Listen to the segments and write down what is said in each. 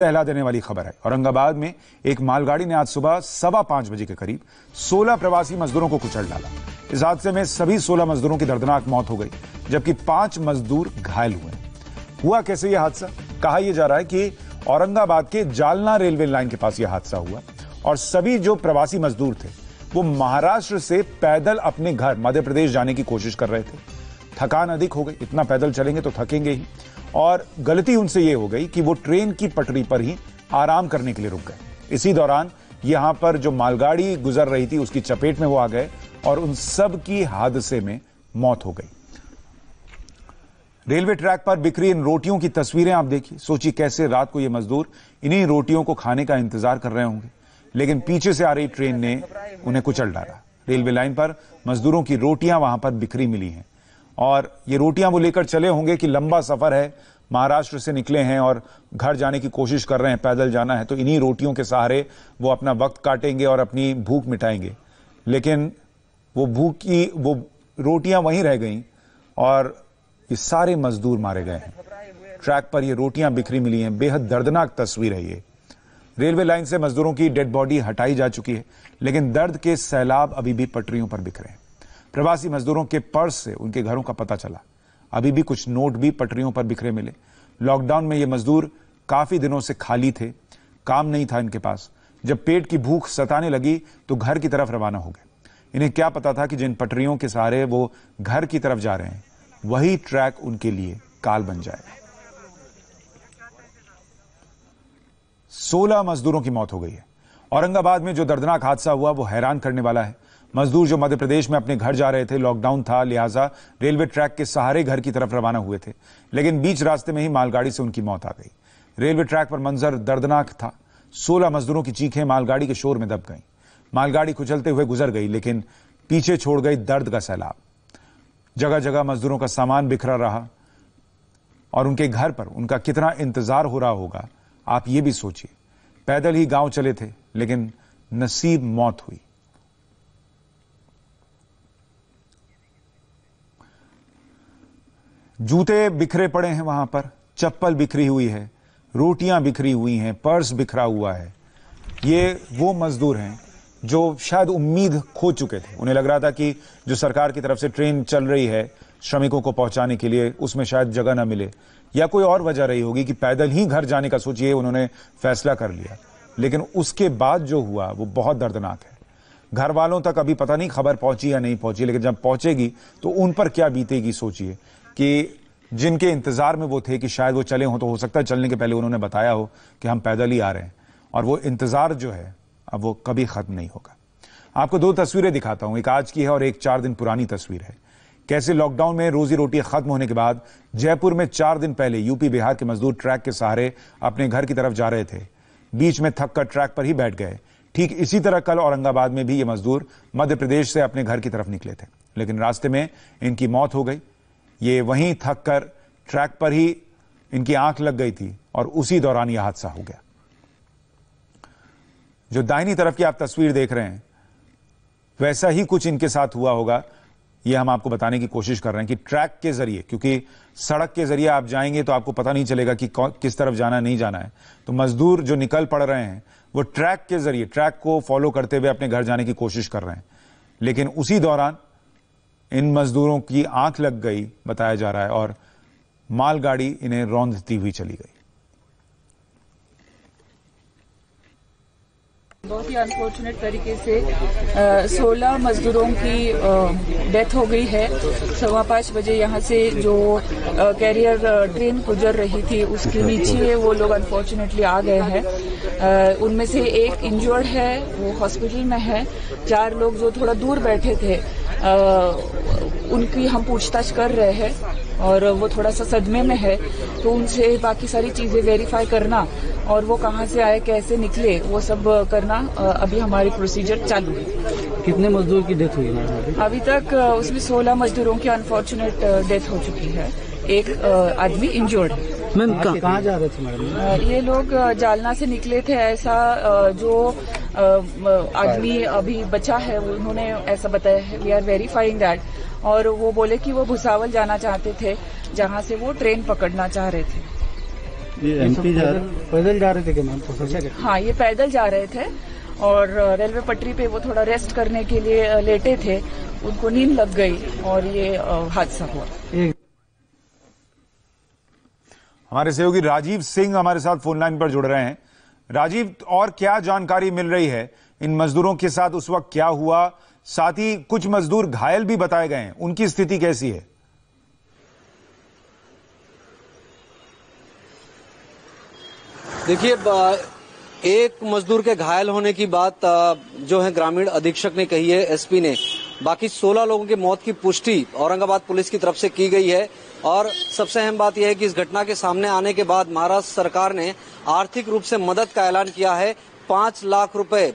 हिला देने वाली खबर है। औरंगाबाद में एक मालगाड़ी ने आज सुबह 5:15 बजे के करीब 16 प्रवासी मजदूरों को कुचल डाला। इस हादसे में सभी 16 मजदूरों की दर्दनाक मौत हो गई, जबकि 5 मजदूर घायल हुए। हुआ कैसे यह हादसा? कहा यह जा रहा है कि औरंगाबाद के जालना रेलवे लाइन के पास यह हादसा हुआ और सभी जो प्रवासी मजदूर थे वो महाराष्ट्र से पैदल अपने घर मध्य प्रदेश जाने की कोशिश कर रहे थे। थकान अधिक हो गई, इतना पैदल चलेंगे तो थकेंगे ही, और गलती उनसे यह हो गई कि वो ट्रेन की पटरी पर ही आराम करने के लिए रुक गए। इसी दौरान यहां पर जो मालगाड़ी गुजर रही थी उसकी चपेट में वो आ गए और उन सब की हादसे में मौत हो गई। रेलवे ट्रैक पर बिखरी इन रोटियों की तस्वीरें आप देखिए। सोचिए कैसे रात को ये मजदूर इन्हीं रोटियों को खाने का इंतजार कर रहे होंगे, लेकिन पीछे से आ रही ट्रेन ने उन्हें कुचल डाला। रेलवे लाइन पर मजदूरों की रोटियां वहां पर बिखरी मिली हैं और ये रोटियां वो लेकर चले होंगे कि लंबा सफर है, महाराष्ट्र से निकले हैं और घर जाने की कोशिश कर रहे हैं, पैदल जाना है, तो इन्हीं रोटियों के सहारे वो अपना वक्त काटेंगे और अपनी भूख मिटाएंगे। लेकिन वो रोटियां वहीं रह गईं और ये सारे मजदूर मारे गए हैं। ट्रैक पर ये रोटियां बिखरी मिली हैं। बेहद दर्दनाक तस्वीर है ये। रेलवे लाइन से मजदूरों की डेड बॉडी हटाई जा चुकी है, लेकिन दर्द के सैलाब अभी भी पटरियों पर बिखरे हैं। प्रवासी मजदूरों के पर्स से उनके घरों का पता चला। अभी भी कुछ नोट भी पटरियों पर बिखरे मिले। लॉकडाउन में ये मजदूर काफी दिनों से खाली थे, काम नहीं था इनके पास। जब पेट की भूख सताने लगी तो घर की तरफ रवाना हो गए। इन्हें क्या पता था कि जिन पटरियों के सहारे वो घर की तरफ जा रहे हैं वही ट्रैक उनके लिए काल बन जाएगा। 16 मजदूरों की मौत हो गई है। औरंगाबाद में जो दर्दनाक हादसा हुआ वो हैरान करने वाला है। मजदूर जो मध्य प्रदेश में अपने घर जा रहे थे, लॉकडाउन था, लिहाजा रेलवे ट्रैक के सहारे घर की तरफ रवाना हुए थे, लेकिन बीच रास्ते में ही मालगाड़ी से उनकी मौत आ गई। रेलवे ट्रैक पर मंजर दर्दनाक था। 16 मजदूरों की चीखें मालगाड़ी के शोर में दब गईं। मालगाड़ी कुचलते हुए गुजर गई, लेकिन पीछे छोड़ गई दर्द का सैलाब। जगह जगह मजदूरों का सामान बिखरा रहा और उनके घर पर उनका कितना इंतजार हो रहा होगा, आप ये भी सोचिए। पैदल ही गांव चले थे, लेकिन नसीब मौत हुई। जूते बिखरे पड़े हैं वहां पर, चप्पल बिखरी हुई है, रोटियां बिखरी हुई हैं, पर्स बिखरा हुआ है। ये वो मजदूर हैं जो शायद उम्मीद खो चुके थे। उन्हें लग रहा था कि जो सरकार की तरफ से ट्रेन चल रही है श्रमिकों को पहुंचाने के लिए, उसमें शायद जगह ना मिले, या कोई और वजह रही होगी कि पैदल ही घर जाने का सोचिए उन्होंने फैसला कर लिया। लेकिन उसके बाद जो हुआ वो बहुत दर्दनाक है। घर वालों तक अभी पता नहीं खबर पहुंची या नहीं पहुंची, लेकिन जब पहुंचेगी तो उन पर क्या बीतेगी। सोचिए कि जिनके इंतजार में वो थे कि शायद वो चले हों, तो हो सकता है चलने के पहले उन्होंने बताया हो कि हम पैदल ही आ रहे हैं, और वो इंतजार जो है अब वो कभी खत्म नहीं होगा। आपको 2 तस्वीरें दिखाता हूं, एक आज की है और एक 4 दिन पुरानी तस्वीर है। कैसे लॉकडाउन में रोजी रोटी खत्म होने के बाद जयपुर में 4 दिन पहले यूपी बिहार के मजदूर ट्रैक के सहारे अपने घर की तरफ जा रहे थे, बीच में थक कर ट्रैक पर ही बैठ गए। ठीक इसी तरह कल औरंगाबाद में भी ये मजदूर मध्य प्रदेश से अपने घर की तरफ निकले थे, लेकिन रास्ते में इनकी मौत हो गई। ये वहीं थक कर ट्रैक पर ही इनकी आंख लग गई थी और उसी दौरान यह हादसा हो गया। जो दाहिनी तरफ की आप तस्वीर देख रहे हैं वैसा ही कुछ इनके साथ हुआ होगा। यह हम आपको बताने की कोशिश कर रहे हैं कि ट्रैक के जरिए, क्योंकि सड़क के जरिए आप जाएंगे तो आपको पता नहीं चलेगा कि किस तरफ जाना नहीं जाना है, तो मजदूर जो निकल पड़ रहे हैं वो ट्रैक के जरिए, ट्रैक को फॉलो करते हुए अपने घर जाने की कोशिश कर रहे हैं। लेकिन उसी दौरान इन मजदूरों की आंख लग गई बताया जा रहा है और मालगाड़ी इन्हें रौंदती हुई चली गई। बहुत ही अनफॉर्चुनेट तरीके से 16 मजदूरों की डेथ हो गई है। 5:15 बजे यहाँ से जो कैरियर ट्रेन गुजर रही थी उसके नीचे वो लोग अनफॉर्चुनेटली आ गए हैं। उनमें से एक इंजर्ड है, वो हॉस्पिटल में है। 4 लोग जो थोड़ा दूर बैठे थे उनकी हम पूछताछ कर रहे हैं और वो थोड़ा सा सदमे में है, तो उनसे बाकी सारी चीजें वेरीफाई करना और वो कहाँ से आए, कैसे निकले, वो सब करना अभी हमारी प्रोसीजर चालू है। कितने मजदूर की डेथ हुई है अभी तक? उसमें 16 मजदूरों की अनफॉर्चुनेट डेथ हो चुकी है। एक आदमी इंजर्ड है। मैम कहाँ जा रहे थे मैडम? ये लोग जालना से निकले थे, ऐसा जो आदमी अभी बचा है उन्होंने ऐसा बताया है। We are verifying that. और वो बोले कि वो भुसावल जाना चाहते थे, जहां से वो ट्रेन पकड़ना चाह रहे थे। ये एमपी पैदल जा रहे थे क्या मैम? हाँ, ये पैदल जा रहे थे और रेलवे पटरी पे वो थोड़ा रेस्ट करने के लिए लेटे थे, उनको नींद लग गई और ये हादसा हुआ। हमारे सहयोगी राजीव सिंह हमारे साथ फोन लाइन पर जुड़ रहे हैं। राजीव, और क्या जानकारी मिल रही है इन मजदूरों के साथ उस वक्त क्या हुआ? साथ ही कुछ मजदूर घायल भी बताए गए हैं, उनकी स्थिति कैसी है? देखिए, एक मजदूर के घायल होने की बात जो है ग्रामीण अधीक्षक ने कही है, एसपी ने। बाकी 16 लोगों की मौत की पुष्टि औरंगाबाद पुलिस की तरफ से की गई है। और सबसे अहम बात यह है कि इस घटना के सामने आने के बाद महाराष्ट्र सरकार ने आर्थिक रूप से मदद का ऐलान किया है। 5 लाख रुपए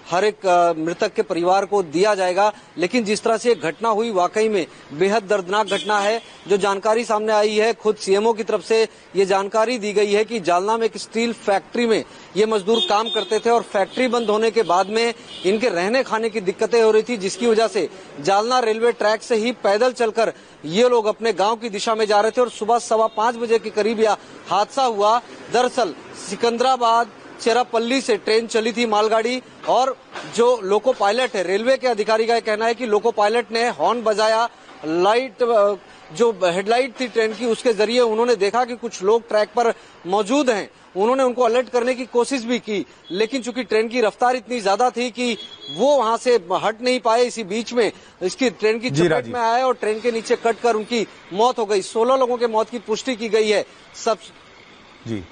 हर एक मृतक के परिवार को दिया जाएगा। लेकिन जिस तरह से घटना हुई, वाकई में बेहद दर्दनाक घटना है। जो जानकारी सामने आई है, खुद सीएमओ की तरफ से ये जानकारी दी गई है कि जालना में एक स्टील फैक्ट्री में ये मजदूर काम करते थे और फैक्ट्री बंद होने के बाद में इनके रहने खाने की दिक्कतें हो रही थी, जिसकी वजह से जालना रेलवे ट्रैक से ही पैदल चलकर ये लोग अपने गांव की दिशा में जा रहे थे और सुबह 5:15 बजे के करीब यह हादसा हुआ। दरअसल सिकंदराबाद चेरापल्ली से ट्रेन चली थी मालगाड़ी, और जो लोको पायलट है, रेलवे के अधिकारी का कहना है कि लोको पायलट ने हॉर्न बजाया, लाइट जो हेडलाइट थी ट्रेन की उसके जरिए उन्होंने देखा कि कुछ लोग ट्रैक पर मौजूद हैं। उन्होंने उनको अलर्ट करने की कोशिश भी की, लेकिन चूंकि ट्रेन की रफ्तार इतनी ज्यादा थी कि वो वहां से हट नहीं पाए। इसी बीच में इसकी ट्रेन की चपेट में आए और ट्रेन के नीचे कटकर उनकी मौत हो गई। 16 लोगों के मौत की पुष्टि की गई है। सब जी,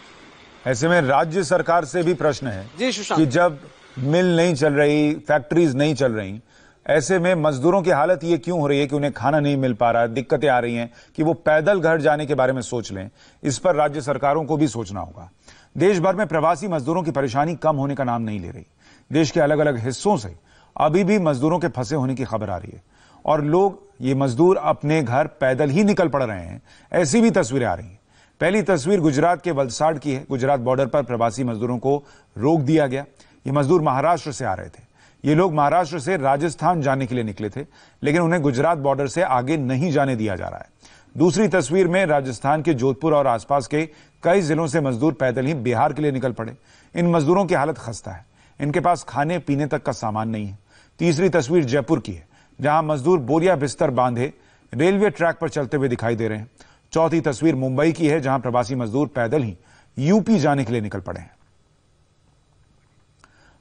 ऐसे में राज्य सरकार से भी प्रश्न है जी कि जब मिल नहीं चल रही, फैक्ट्रीज नहीं चल रही, ऐसे में मजदूरों की हालत ये क्यों हो रही है कि उन्हें खाना नहीं मिल पा रहा है, दिक्कतें आ रही हैं कि वो पैदल घर जाने के बारे में सोच लें। इस पर राज्य सरकारों को भी सोचना होगा। देश भर में प्रवासी मजदूरों की परेशानी कम होने का नाम नहीं ले रही। देश के अलग अलग हिस्सों से अभी भी मजदूरों के फंसे होने की खबर आ रही है और लोग, ये मजदूर अपने घर पैदल ही निकल पड़ रहे हैं, ऐसी भी तस्वीरें आ रही हैं। पहली तस्वीर गुजरात के वलसाड की है। गुजरात बॉर्डर पर प्रवासी मजदूरों को रोक दिया गया। ये मजदूर महाराष्ट्र से आ रहे थे। ये लोग महाराष्ट्र से राजस्थान जाने के लिए निकले थे, लेकिन उन्हें गुजरात बॉर्डर से आगे नहीं जाने दिया जा रहा है। दूसरी तस्वीर में राजस्थान के जोधपुर और आसपास के कई जिलों से मजदूर पैदल ही बिहार के लिए निकल पड़े। इन मजदूरों की हालत खस्ता है, इनके पास खाने पीने तक का सामान नहीं है। तीसरी तस्वीर जयपुर की है, जहां मजदूर बोरिया बिस्तर बांधे रेलवे ट्रैक पर चलते हुए दिखाई दे रहे हैं। चौथी तस्वीर मुंबई की है, जहां प्रवासी मजदूर पैदल ही यूपी जाने के लिए निकल पड़े हैं।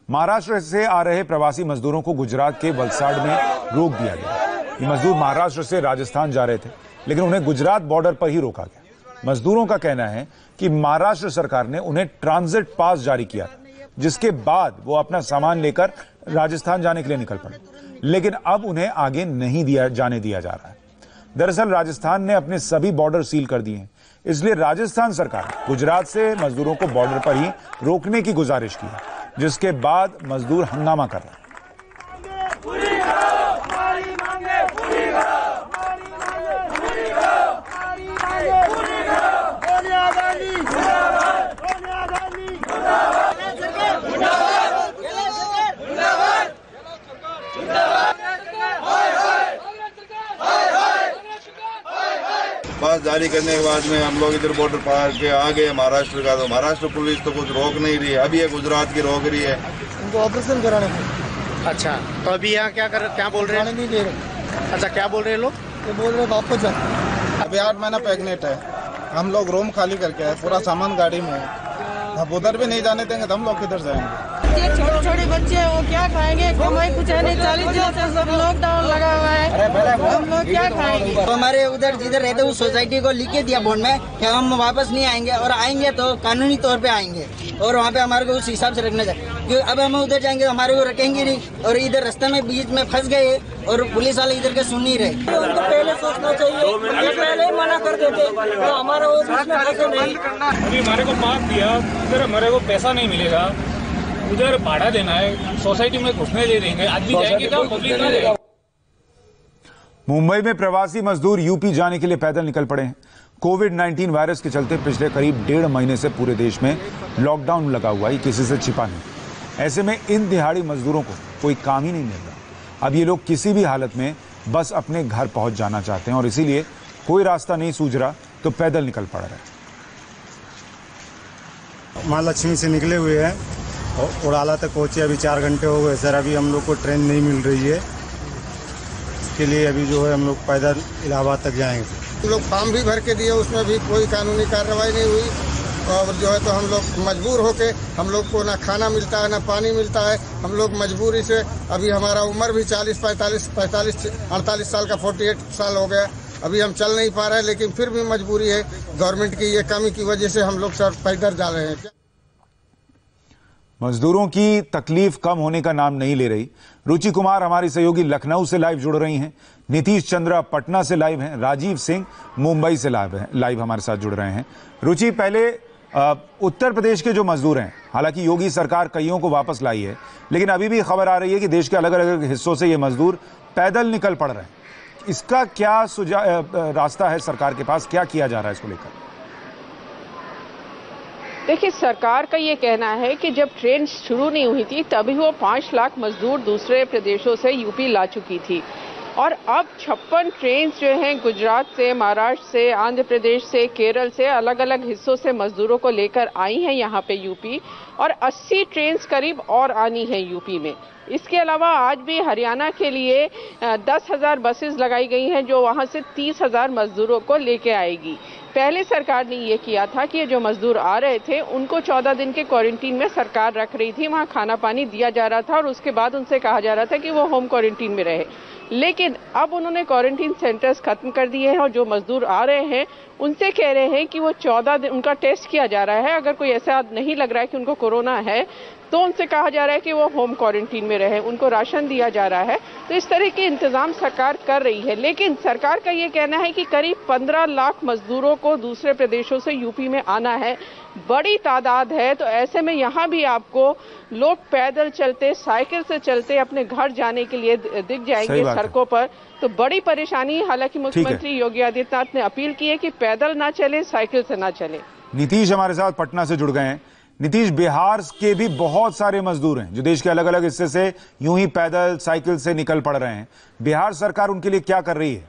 महाराष्ट्र से आ रहे प्रवासी मजदूरों को गुजरात के वलसाड में रोक दिया गया। ये मजदूर महाराष्ट्र से राजस्थान जा रहे थे, लेकिन उन्हें गुजरात बॉर्डर पर ही रोका गया। मजदूरों का कहना है कि महाराष्ट्र सरकार ने उन्हें ट्रांजिट पास जारी किया, जिसके बाद वो अपना सामान लेकर राजस्थान जाने के लिए निकल पड़े, लेकिन अब उन्हें आगे नहीं जाने दिया जा रहा है। दरअसल राजस्थान ने अपने सभी बॉर्डर सील कर दिए हैं, इसलिए राजस्थान सरकार गुजरात से मजदूरों को बॉर्डर पर ही रोकने की गुजारिश की है, जिसके बाद मजदूर हंगामा कर रहे हैं। पास जारी करने के बाद में हम लोग इधर बॉर्डर पार के आ गए महाराष्ट्र का, तो महाराष्ट्र पुलिस तो कुछ रोक नहीं रही है। अभी ये गुजरात की रोक रही है उनको ऑपरेशन कराने को। अच्छा, तो अभी यहाँ क्या बोल रहे हैं? नहीं दे रहे। अच्छा, क्या बोल रहे हैं लोग? ये बोल रहे वापस जा। अभी 8 महीना प्रेग्नेंट है, हम लोग रूम खाली करके आए, पूरा सामान गाड़ी में है। अब उधर भी नहीं जाने देंगे तो हम लोग किधर जाएंगे? छोटे छोटे बच्चे हैं, वो क्या खाएंगे? कमाई कुछ है नहीं, 40 दिन से सब लॉकडाउन लगा हुआ है, हम लोग क्या खाएंगे? तो हमारे उधर जिधर रहते उस सोसाइटी को लिख के दिया बोर्ड में कि हम वापस नहीं आएंगे, और आएंगे तो कानूनी तौर पे आएंगे और वहाँ पे हमारे को उस हिसाब से रखना चाहिए। क्योंकि अब हम उधर जाएंगे तो हमारे को रखेंगे नहीं, और इधर रास्ते में बीच में फंस गए और पुलिस वाले इधर के सुन नहीं रहे। उनको पहले सोचना चाहिए, ये पहले ही मना कर देते तो हमारा वो बीच में फंसे नहीं। अभी हमारे को माफ दिया, उधर हमारे को पैसा नहीं मिलेगा, उधर भाड़ा देना है, सोसाइटी में घुसने दे देंगे, आज भी जाएंगे तो पब्लिक ना जाएगी। मुंबई में प्रवासी मजदूर यूपी जाने के लिए पैदल निकल पड़े हैं। कोविड-19 वायरस के चलते पिछले करीब 1.5 महीने से पूरे देश में लॉकडाउन लगा हुआ है, किसी से छिपा नहीं। ऐसे में इन दिहाड़ी मजदूरों को कोई काम ही नहीं मिल रहा। अब ये लोग किसी भी हालत में बस अपने घर पहुंच जाना चाहते हैं और इसीलिए कोई रास्ता नहीं सूझ रहा तो पैदल निकल पड़ रहे हैं। माँ लक्ष्मी से निकले हुए हैं और उड़ाला तक पहुँचे, अभी 4 घंटे हो गए सर। अभी हम लोग को ट्रेन नहीं मिल रही है, इसके लिए अभी जो है हम लोग पैदल इलाहाबाद तक जाएंगे। हम लोग फॉर्म भी भर के दिए, उसमें भी कोई कानूनी कार्रवाई नहीं हुई और जो है तो हम लोग मजबूर होके, हम लोग को ना खाना मिलता है ना पानी मिलता है। हम लोग मजबूरी से, अभी हमारा उम्र भी 48 साल का 48 साल हो गया, अभी हम चल नहीं पा रहे हैं, लेकिन फिर भी मजबूरी है। गवर्नमेंट की ये कमी की वजह से हम लोग सर पैदल जा रहे हैं। मजदूरों की तकलीफ कम होने का नाम नहीं ले रही। रुचि कुमार हमारी सहयोगी लखनऊ से लाइव जुड़ रही हैं, नीतीश चंद्रा पटना से लाइव हैं, राजीव सिंह मुंबई से लाइव हमारे साथ जुड़ रहे हैं। रुचि, पहले उत्तर प्रदेश के जो मजदूर हैं, हालांकि योगी सरकार कईयों को वापस लाई है, लेकिन अभी भी खबर आ रही है कि देश के अलग अलग हिस्सों से ये मजदूर पैदल निकल पड़ रहे हैं। इसका क्या रास्ता है सरकार के पास, क्या किया जा रहा है इसको लेकर? देखिए, सरकार का ये कहना है कि जब ट्रेन शुरू नहीं हुई थी तभी वो 5 लाख मजदूर दूसरे प्रदेशों से यूपी ला चुकी थी और अब 56 ट्रेन जो हैं गुजरात से, महाराष्ट्र से, आंध्र प्रदेश से, केरल से, अलग अलग हिस्सों से मजदूरों को लेकर आई हैं यहाँ पे यूपी, और 80 ट्रेन करीब और आनी है यूपी में। इसके अलावा आज भी हरियाणा के लिए 10,000 बसेस लगाई गई हैं जो वहाँ से 30,000 मजदूरों को लेके आएगी। पहले सरकार ने ये किया था कि ये जो मजदूर आ रहे थे उनको 14 दिन के क्वारंटीन में सरकार रख रही थी, वहाँ खाना पानी दिया जा रहा था और उसके बाद उनसे कहा जा रहा था कि वो होम क्वारंटीन में रहे। लेकिन अब उन्होंने क्वारंटीन सेंटर्स खत्म कर दिए हैं और जो मजदूर आ रहे हैं उनसे कह रहे हैं कि वो 14 दिन उनका टेस्ट किया जा रहा है। अगर कोई ऐसा नहीं लग रहा है कि उनको कोरोना है तो उनसे कहा जा रहा है कि वो होम क्वारंटीन में रहे, उनको राशन दिया जा रहा है। तो इस तरह के इंतजाम सरकार कर रही है, लेकिन सरकार का ये कहना है कि करीब 15 लाख मजदूरों को दूसरे प्रदेशों से यूपी में आना है, बड़ी तादाद है। तो ऐसे में यहाँ भी आपको लोग पैदल चलते, साइकिल से चलते अपने घर जाने के लिए दिख जाएंगे सड़कों पर। तो बड़ी परेशानी। हालांकि मुख्यमंत्री योगी आदित्यनाथ ने अपील की है कि पैदल ना चले, साइकिल से ना चले। नीतीश हमारे साथ पटना से जुड़ गए हैं। नीतीश, बिहार के भी बहुत सारे मजदूर हैं जो देश के अलग अलग हिस्से से यूं ही पैदल, साइकिल से निकल पड़ रहे हैं। बिहार सरकार उनके लिए क्या कर रही है?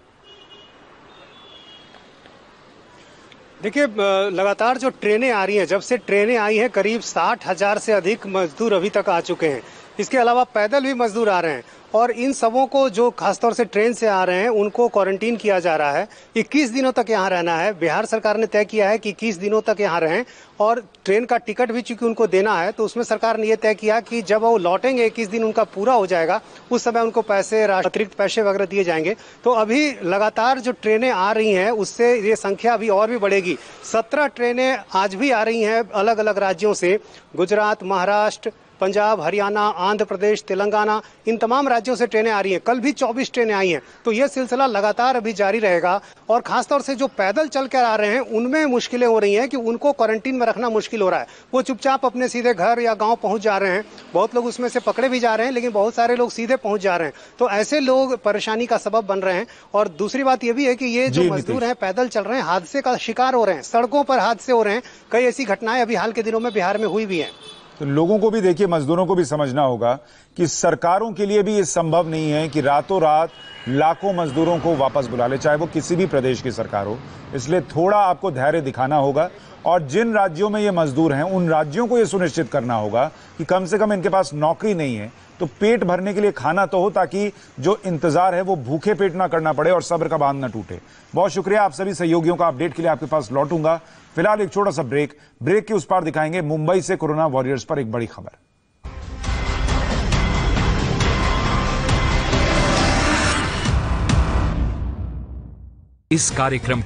देखिए, लगातार जो ट्रेनें आ रही हैं, जब से ट्रेनें आई हैं करीब 60,000 से अधिक मजदूर अभी तक आ चुके हैं। इसके अलावा पैदल भी मजदूर आ रहे हैं और इन सबों को, जो खासतौर से ट्रेन से आ रहे हैं, उनको क्वारंटीन किया जा रहा है। 21 दिनों तक यहाँ रहना है। बिहार सरकार ने तय किया है कि 21 दिनों तक यहाँ रहें और ट्रेन का टिकट भी चूंकि उनको देना है तो उसमें सरकार ने यह तय किया कि जब वो लौटेंगे, 21 दिन उनका पूरा हो जाएगा, उस समय उनको पैसे, अतिरिक्त पैसे वगैरह दिए जाएंगे। तो अभी लगातार जो ट्रेनें आ रही हैं उससे ये संख्या अभी और भी बढ़ेगी। 17 ट्रेनें आज भी आ रही हैं अलग अलग राज्यों से, गुजरात, महाराष्ट्र, पंजाब, हरियाणा, आंध्र प्रदेश, तेलंगाना, इन तमाम राज्यों से ट्रेनें आ रही हैं। कल भी 24 ट्रेनें आई हैं। तो ये सिलसिला लगातार अभी जारी रहेगा और खासतौर से जो पैदल चलकर आ रहे हैं उनमें मुश्किलें हो रही हैं कि उनको क्वारंटीन में रखना मुश्किल हो रहा है। वो चुपचाप अपने सीधे घर या गांव पहुंच जा रहे हैं। बहुत लोग उसमें से पकड़े भी जा रहे हैं, लेकिन बहुत सारे लोग सीधे पहुंच जा रहे हैं। तो ऐसे लोग परेशानी का सबब बन रहे हैं। और दूसरी बात यह भी है कि ये जो मजदूर हैं पैदल चल रहे हैं, हादसे का शिकार हो रहे हैं, सड़कों पर हादसे हो रहे हैं। कई ऐसी घटनाएं अभी हाल के दिनों में बिहार में हुई भी हैं। तो लोगों को भी, देखिए, मजदूरों को भी समझना होगा कि सरकारों के लिए भी ये संभव नहीं है कि रातों रात लाखों मजदूरों को वापस बुला ले, चाहे वो किसी भी प्रदेश की सरकार हो। इसलिए थोड़ा आपको धैर्य दिखाना होगा और जिन राज्यों में ये मजदूर हैं उन राज्यों को ये सुनिश्चित करना होगा कि कम से कम इनके पास नौकरी नहीं है तो पेट भरने के लिए खाना तो हो, ताकि जो इंतजार है वो भूखे पेट ना करना पड़े और सब्र का बांध ना टूटे। बहुत शुक्रिया आप सभी सहयोगियों का। अपडेट के लिए आपके पास लौटूंगा। फिलहाल एक छोटा सा ब्रेक के उस पार दिखाएंगे मुंबई से कोरोना वॉरियर्स पर एक बड़ी खबर। इस कार्यक्रम के